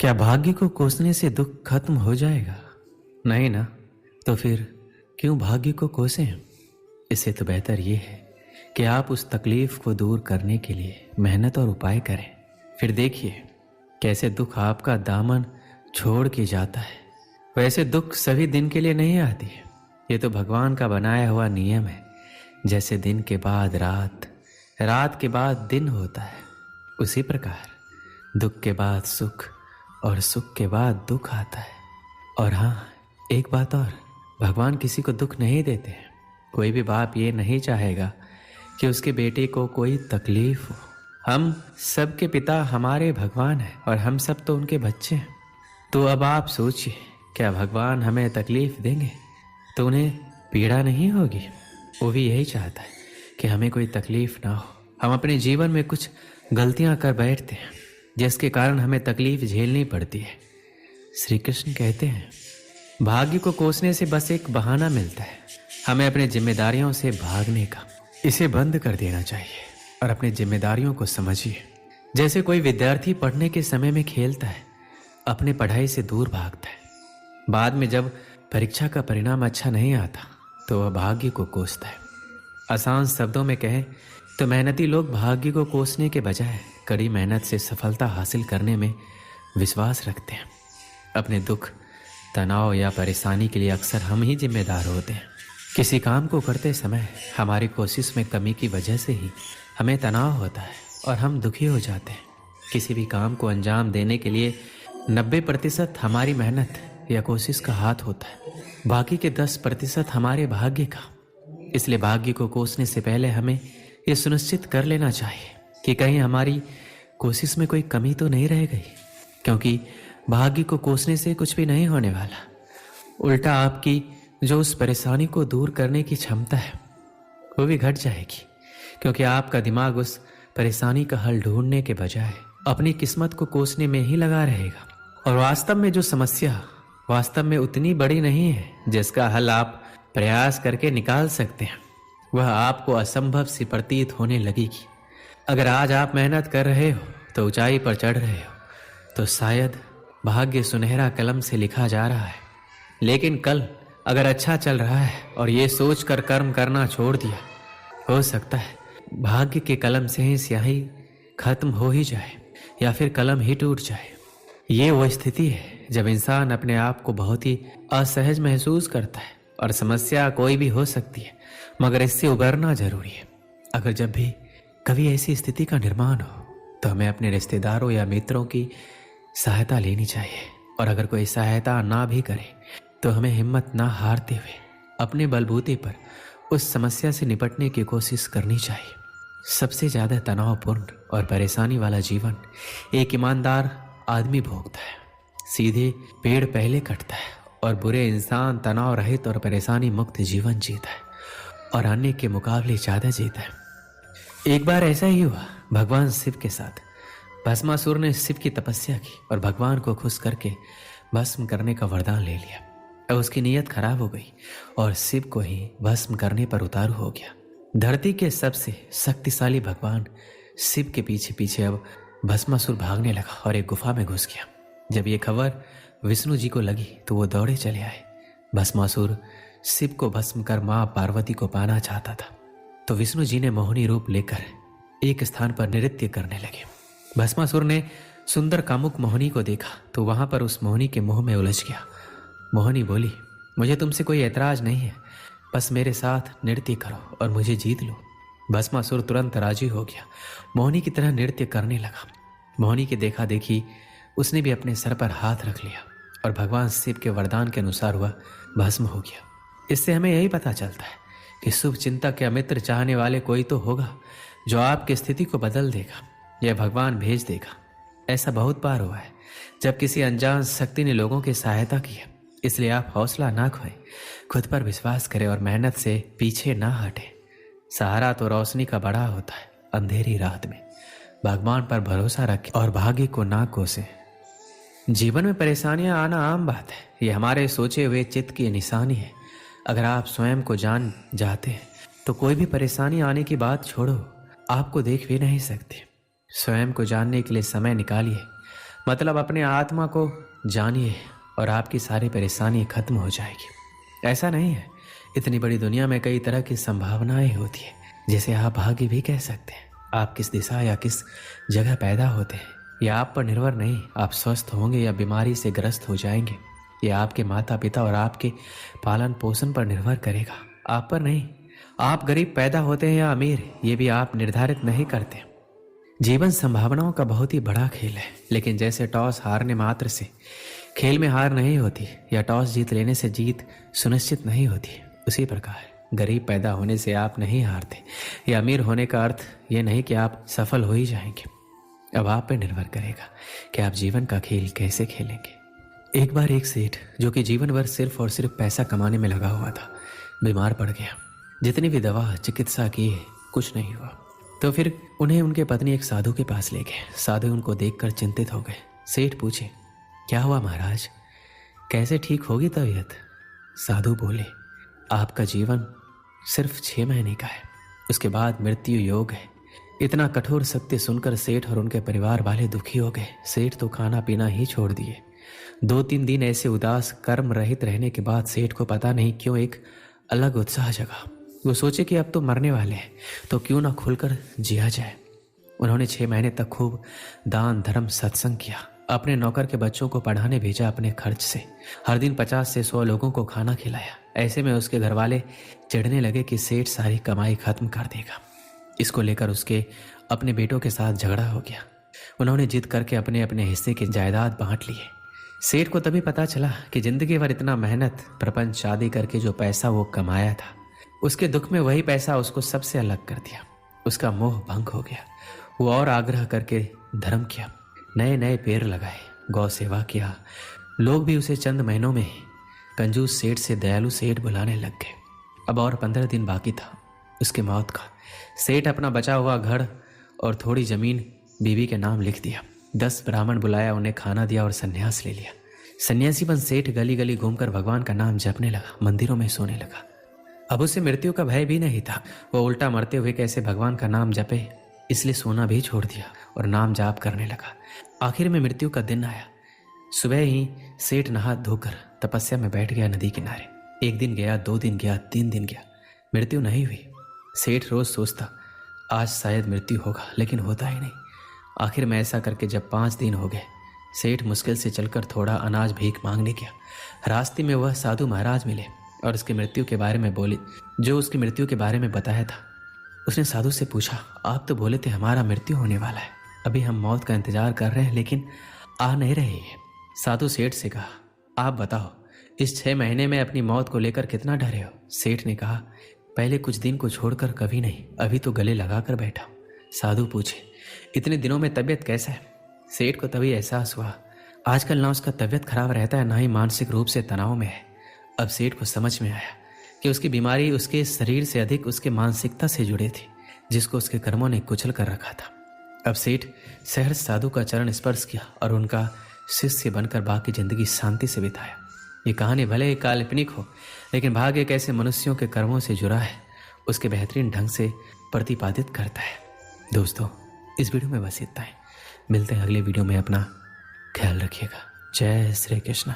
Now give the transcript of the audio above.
क्या भाग्य को कोसने से दुख खत्म हो जाएगा? नहीं ना। तो फिर क्यों भाग्य को कोसें? इससे तो बेहतर ये है कि आप उस तकलीफ को दूर करने के लिए मेहनत और उपाय करें। फिर देखिए कैसे दुख आपका दामन छोड़ के जाता है। वैसे दुख सभी दिन के लिए नहीं आती है, ये तो भगवान का बनाया हुआ नियम है। जैसे दिन के बाद रात, रात के बाद दिन होता है, उसी प्रकार दुख के बाद सुख और सुख के बाद दुख आता है। और हाँ, एक बात और, भगवान किसी को दुख नहीं देते हैं। कोई भी बाप ये नहीं चाहेगा कि उसके बेटे को कोई तकलीफ हो। हम सबके पिता हमारे भगवान हैं और हम सब तो उनके बच्चे हैं। तो अब आप सोचिए, क्या भगवान हमें तकलीफ देंगे तो उन्हें पीड़ा नहीं होगी? वो भी यही चाहता है कि हमें कोई तकलीफ ना हो। हम अपने जीवन में कुछ गलतियां कर बैठते हैं जिसके कारण हमें तकलीफ झेलनी पड़ती है। श्री कृष्ण कहते हैं, भाग्य को कोसने से बस एक बहाना मिलता है, हमें अपनी जिम्मेदारियों से भागने का। इसे बंद कर देना चाहिए और अपनी जिम्मेदारियों को समझिए। जैसे कोई विद्यार्थी पढ़ने के समय में खेलता है, अपने पढ़ाई से दूर भागता है। बाद में जब परीक्षा का परिणाम अच्छा नहीं आता तो वह भाग्य को कोसता है। आसान शब्दों में कहें तो मेहनती लोग भाग्य को कोसने के बजाय कड़ी मेहनत से सफलता हासिल करने में विश्वास रखते हैं। अपने दुख, तनाव या परेशानी के लिए अक्सर हम ही जिम्मेदार होते हैं। किसी काम को करते समय हमारी कोशिश में कमी की वजह से ही हमें तनाव होता है और हम दुखी हो जाते हैं। किसी भी काम को अंजाम देने के लिए 90% हमारी मेहनत या कोशिश का हाथ होता है, बाकी के 10% हमारे भाग्य का। इसलिए भाग्य को कोसने से पहले हमें यह सुनिश्चित कर लेना चाहिए कि कहीं हमारी कोशिश में कोई कमी तो नहीं रह गई, क्योंकि भाग्य को कोसने से कुछ भी नहीं होने वाला। उल्टा आपकी जो उस परेशानी को दूर करने की क्षमता है वो भी घट जाएगी, क्योंकि आपका दिमाग उस परेशानी का हल ढूंढने के बजाय अपनी किस्मत को कोसने में ही लगा रहेगा। और वास्तव में जो समस्या वास्तव में उतनी बड़ी नहीं है जिसका हल आप प्रयास करके निकाल सकते हैं, वह आपको असंभव सी प्रतीत होने लगेगी। अगर आज आप मेहनत कर रहे हो तो ऊंचाई पर चढ़ रहे हो, तो शायद भाग्य सुनहरा कलम से लिखा जा रहा है। लेकिन कल अगर अच्छा चल रहा है और ये सोच कर कर्म करना छोड़ दिया, हो सकता है भाग्य के कलम से ही स्याही खत्म हो ही जाए या फिर कलम ही टूट जाए। ये वो स्थिति है जब इंसान अपने आप को बहुत ही असहज महसूस करता है। और समस्या कोई भी हो सकती है, मगर इससे उबरना जरूरी है। अगर जब भी कभी ऐसी स्थिति का निर्माण हो तो हमें अपने रिश्तेदारों या मित्रों की सहायता लेनी चाहिए। और अगर कोई सहायता ना भी करे तो हमें हिम्मत ना हारते हुए अपने बलबूते पर उस समस्या से निपटने की कोशिश करनी चाहिए। सबसे ज्यादा तनावपूर्ण और परेशानी वाला जीवन एक ईमानदार आदमी भोगता है। सीधे पेड़ पहले कटता है और बुरे इंसान तनाव रहित और परेशानी मुक्त जीवन जीता है और अन्य के मुकाबले ज्यादा जीता है। एक बार ऐसा ही हुआ भगवान शिव के साथ। भस्मासुर ने शिव की तपस्या की और भगवान को खुश करके भस्म करने का वरदान ले लिया। अब उसकी नीयत खराब हो गई और शिव को ही भस्म करने पर उतारू हो गया। धरती के सबसे शक्तिशाली भगवान शिव के पीछे पीछे अब भस्मासुर भागने लगा और एक गुफा में घुस गया। जब ये खबर विष्णु जी को लगी तो वो दौड़े चले आए। भस्मासुर शिव को भस्म कर मां पार्वती को पाना चाहता था, तो विष्णु जी ने मोहिनी रूप लेकर एक स्थान पर नृत्य करने लगे। भस्मासुर ने सुंदर कामुक मोहिनी को देखा तो वहां पर उस मोहिनी के मुंह में उलझ गया। मोहिनी बोली, मुझे तुमसे कोई ऐतराज नहीं है, बस मेरे साथ नृत्य करो और मुझे जीत लो। भस्मासुर तुरंत राजी हो गया, मोहिनी की तरह नृत्य करने लगा। मोहिनी की देखा देखी उसने भी अपने सर पर हाथ रख लिया और भगवान शिव के वरदान के अनुसार वह भस्म हो गया। इससे हमें यही पता चलता है कि शुभ चिंतक या मित्र चाहने वाले कोई तो होगा जो आपकी स्थिति को बदल देगा या भगवान भेज देगा। ऐसा बहुत बार हुआ है जब किसी अनजान शक्ति ने लोगों की सहायता की है। इसलिए आप हौसला ना खोएं, खुद पर विश्वास करें और मेहनत से पीछे ना हटें। सहारा तो रोशनी का बड़ा होता है अंधेरी रात में। भगवान पर भरोसा रखें और भाग्य को ना कोसें। जीवन में परेशानियां आना आम बात है, ये हमारे सोचे हुए चित्त की निशानी है। अगर आप स्वयं को जान जाते हैं तो कोई भी परेशानी आने की बात छोड़ो, आपको देख भी नहीं सकते। स्वयं को जानने के लिए समय निकालिए, मतलब अपने आत्मा को जानिए और आपकी सारी परेशानी खत्म हो जाएगी। ऐसा नहीं है, इतनी बड़ी दुनिया में कई तरह की संभावनाएं होती है, जिसे आप भाग्य भी कह सकते हैं। आप किस दिशा या किस जगह पैदा होते हैं यह आप पर निर्भर नहीं। आप स्वस्थ होंगे या बीमारी से ग्रस्त हो जाएंगे यह आपके माता पिता और आपके पालन पोषण पर निर्भर करेगा, आप पर नहीं। आप गरीब पैदा होते हैं या अमीर ये भी आप निर्धारित नहीं करते। जीवन संभावनाओं का बहुत ही बड़ा खेल है, लेकिन जैसे टॉस हारने मात्र से खेल में हार नहीं होती या टॉस जीत लेने से जीत सुनिश्चित नहीं होती, उसी प्रकार गरीब पैदा होने से आप नहीं हारते या अमीर होने का अर्थ ये नहीं कि आप सफल हो ही जाएंगे। अब आप पर निर्भर करेगा कि आप जीवन का खेल कैसे खेलेंगे। एक बार एक सेठ जो कि जीवन भर सिर्फ और सिर्फ पैसा कमाने में लगा हुआ था, बीमार पड़ गया। जितनी भी दवा चिकित्सा की कुछ नहीं हुआ, तो फिर उन्हें उनके पत्नी एक साधु के पास ले गए। साधु उनको देखकर चिंतित हो गए। सेठ पूछे, क्या हुआ महाराज, कैसे ठीक होगी तबीयत? साधु बोले, आपका जीवन सिर्फ 6 महीने का है, उसके बाद मृत्यु योग है। इतना कठोर सत्य सुनकर सेठ और उनके परिवार वाले दुखी हो गए। सेठ तो खाना पीना ही छोड़ दिए। 2-3 दिन ऐसे उदास कर्म रहित रहने के बाद सेठ को पता नहीं क्यों एक अलग उत्साह जगा। वो सोचे कि अब तो मरने वाले हैं, तो क्यों ना खुलकर जिया जाए। उन्होंने 6 महीने तक खूब दान धर्म सत्संग किया। अपने नौकर के बच्चों को पढ़ाने भेजा अपने खर्च से। हर दिन 50 से 100 लोगों को खाना खिलाया। ऐसे में उसके घर वाले चिढ़ने लगे कि सेठ सारी कमाई खत्म कर देगा। इसको लेकर उसके अपने बेटों के साथ झगड़ा हो गया। उन्होंने जिद करके अपने अपने हिस्से की जायदाद बांट लिए। सेठ को तभी पता चला कि जिंदगी भर इतना मेहनत प्रपंच शादी करके जो पैसा वो कमाया था, उसके दुख में वही पैसा उसको सबसे अलग कर दिया। उसका मोह भंग हो गया। वो और आग्रह करके धर्म किया, नए नए पेड़ लगाए, गौ सेवा किया। लोग भी उसे चंद महीनों में ही कंजूस सेठ से दयालु सेठ बुलाने लग गए। अब और 15 दिन बाकी था उसके मौत का। सेठ अपना बचा हुआ घर और थोड़ी जमीन बीवी के नाम लिख दिया। 10 ब्राह्मण बुलाया, उन्हें खाना दिया और संन्यास ले लिया। सन्यासी बन सेठ गली गली घूमकर भगवान का नाम जपने लगा, मंदिरों में सोने लगा। अब उसे मृत्यु का भय भी नहीं था। वो उल्टा मरते हुए कैसे भगवान का नाम जपे, इसलिए सोना भी छोड़ दिया और नाम जाप करने लगा। आखिर में मृत्यु का दिन आया। सुबह ही सेठ नहा धोकर तपस्या में बैठ गया नदी किनारे। 1 दिन गया, 2 दिन गया, 3 दिन गया, मृत्यु नहीं हुई। सेठ रोज सोचता आज शायद मृत्यु होगा, लेकिन होता ही नहीं। आखिर में ऐसा करके जब 5 दिन हो गए, सेठ मुश्किल से चलकर थोड़ा अनाज भीख मांगने गया। रास्ते में वह साधु महाराज मिले और उसकी मृत्यु के बारे में बोले, जो उसकी मृत्यु के बारे में बताया था। उसने साधु से पूछा, आप तो बोले थे हमारा मृत्यु होने वाला है, अभी हम मौत का इंतजार कर रहे हैं लेकिन आ नहीं रही है। साधु सेठ से कहा, आप बताओ इस 6 महीने में अपनी मौत को लेकर कितना डरे हो? सेठ ने कहा, पहले कुछ दिन को छोड़कर कभी नहीं, अभी तो गले लगाकर बैठा हूं। साधु पूछे, इतने दिनों में तबीयत कैसा है? सेठ को तभी एहसास हुआ, आजकल ना उसका तबीयत खराब रहता है, ना ही मानसिक रूप से तनाव में है। अब सेठ को समझ में आया कि उसकी बीमारी उसके शरीर से अधिक उसके मानसिकता से जुड़े थी, जिसको उसके कर्मों ने कुचल कर रखा था। अब सेठ सहर्ष साधु का चरण स्पर्श किया और उनका शिष्य बनकर बाकी जिंदगी शांति से बिताया। ये कहानी भले ही काल्पनिक हो, लेकिन भाग्य कैसे मनुष्यों के कर्मों से जुड़ा है उसके बेहतरीन ढंग से प्रतिपादित करता है। दोस्तों, इस वीडियो में बस इतना ही। मिलते हैं अगले वीडियो में। अपना ख्याल रखिएगा। जय श्री कृष्ण।